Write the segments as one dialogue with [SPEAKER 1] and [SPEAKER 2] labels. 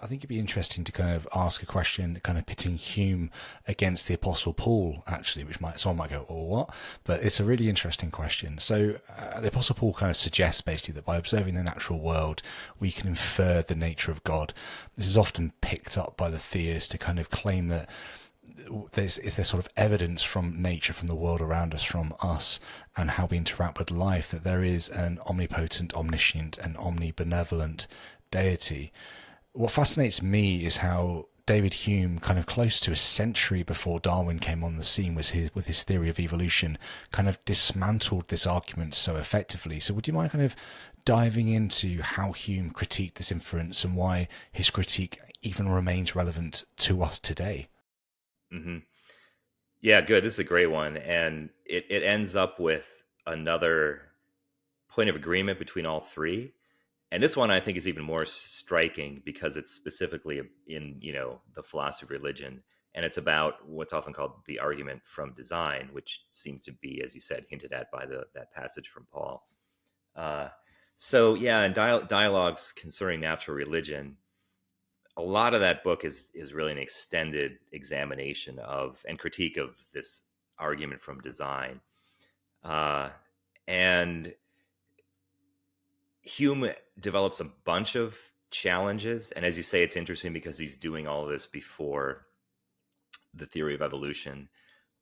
[SPEAKER 1] I think it'd be interesting to kind of ask a question, kind of pitting Hume against the Apostle Paul, actually, which someone might go, "Oh, what?" But it's a really interesting question. So the Apostle Paul kind of suggests basically that by observing the natural world, we can infer the nature of God. This is often picked up by the theists to kind of claim that is there sort of evidence from nature, from the world around us, from us, and how we interact with life, that there is an omnipotent, omniscient, and omnibenevolent deity. What fascinates me is how David Hume, kind of close to a century before Darwin came on the scene, with his theory of evolution, kind of dismantled this argument so effectively. So would you mind kind of diving into how Hume critiqued this inference and why his critique even remains relevant to us today?
[SPEAKER 2] Mm-hmm. Yeah, good. This is a great one. And it ends up with another point of agreement between all three. And this one I think is even more striking because it's specifically in, the philosophy of religion. And it's about what's often called the argument from design, which seems to be, as you said, hinted at by that passage from Paul. So yeah, in dialogues concerning natural religion, a lot of that book is really an extended examination of and critique of this argument from design. And Hume develops a bunch of challenges. And as you say, it's interesting because he's doing all of this before the theory of evolution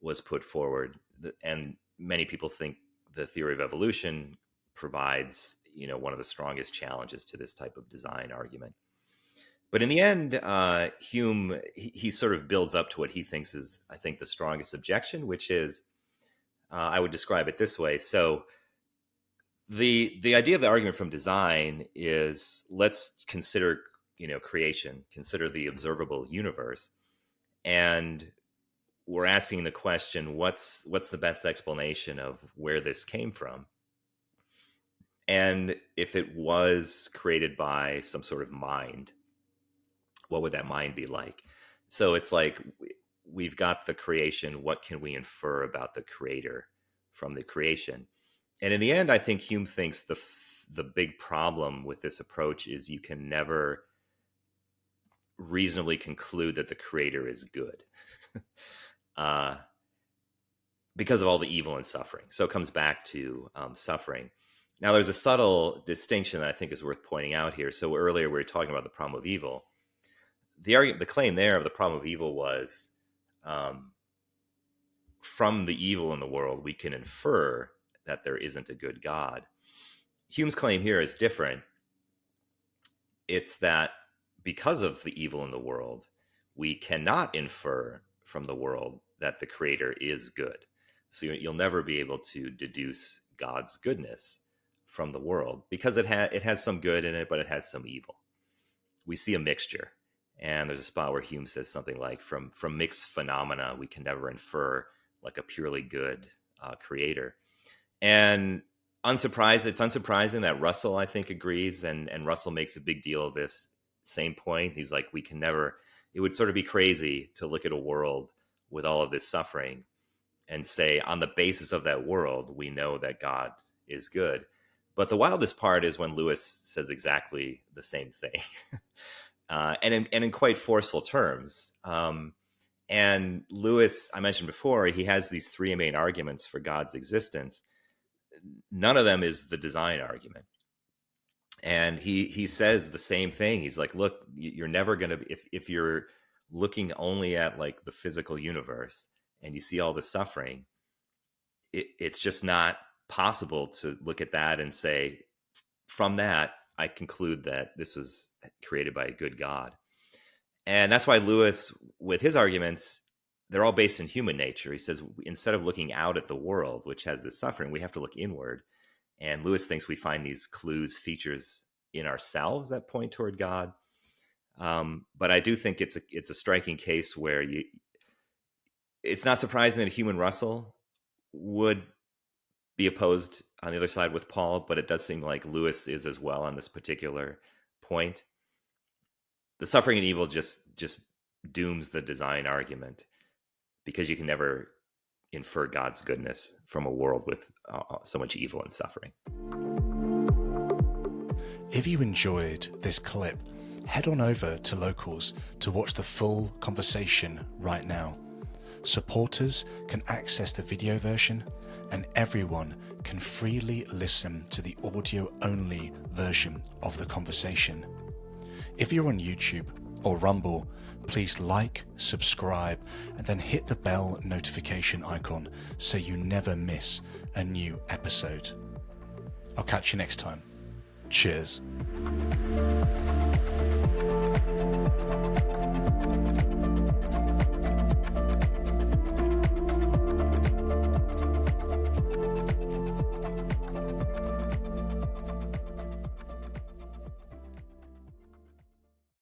[SPEAKER 2] was put forward. And many people think the theory of evolution provides, one of the strongest challenges to this type of design argument. But in the end, Hume, he sort of builds up to what he thinks is, I think, the strongest objection, which is, I would describe it this way. So the idea of the argument from design is, let's consider, creation, consider the observable universe. And we're asking the question, what's the best explanation of where this came from? And if it was created by some sort of mind, what would that mind be like? So it's like we've got the creation. What can we infer about the creator from the creation? And in the end, I think Hume thinks the big problem with this approach is you can never reasonably conclude that the creator is good because of all the evil and suffering. So it comes back to suffering. Now, there's a subtle distinction that I think is worth pointing out here. So earlier we were talking about the problem of evil. The claim there of the problem of evil was, from the evil in the world, we can infer that there isn't a good God. Hume's claim here is different. It's that because of the evil in the world, we cannot infer from the world that the creator is good. So you'll never be able to deduce God's goodness from the world because it has some good in it, but it has some evil. We see a mixture. And there's a spot where Hume says something like, from mixed phenomena, we can never infer like a purely good creator. And it's unsurprising that Russell, I think, agrees. And Russell makes a big deal of this same point. He's like, it would sort of be crazy to look at a world with all of this suffering and say, on the basis of that world, we know that God is good. But the wildest part is when Lewis says exactly the same thing. And in quite forceful terms. And Lewis, I mentioned before, he has these three main arguments for God's existence. None of them is the design argument. And he says the same thing. He's like, look, you're never going to, if you're looking only at like the physical universe and you see all the suffering, it's just not possible to look at that and say, from that, I conclude that this was created by a good God. And that's why Lewis, with his arguments, they're all based in human nature. He says, instead of looking out at the world, which has this suffering, we have to look inward. And Lewis thinks we find these clues, features in ourselves that point toward God. But I do think it's a striking case where it's not surprising that Hume and Russell would be opposed on the other side with Paul, but it does seem like Lewis is as well on this particular point. The suffering and evil just dooms the design argument because you can never infer God's goodness from a world with so much evil and suffering.
[SPEAKER 1] If you enjoyed this clip, head on over to Locals to watch the full conversation right now. Supporters can access the video version, and everyone can freely listen to the audio-only version of the conversation. If you're on YouTube or Rumble, please like, subscribe, and then hit the bell notification icon so you never miss a new episode. I'll catch you next time. Cheers.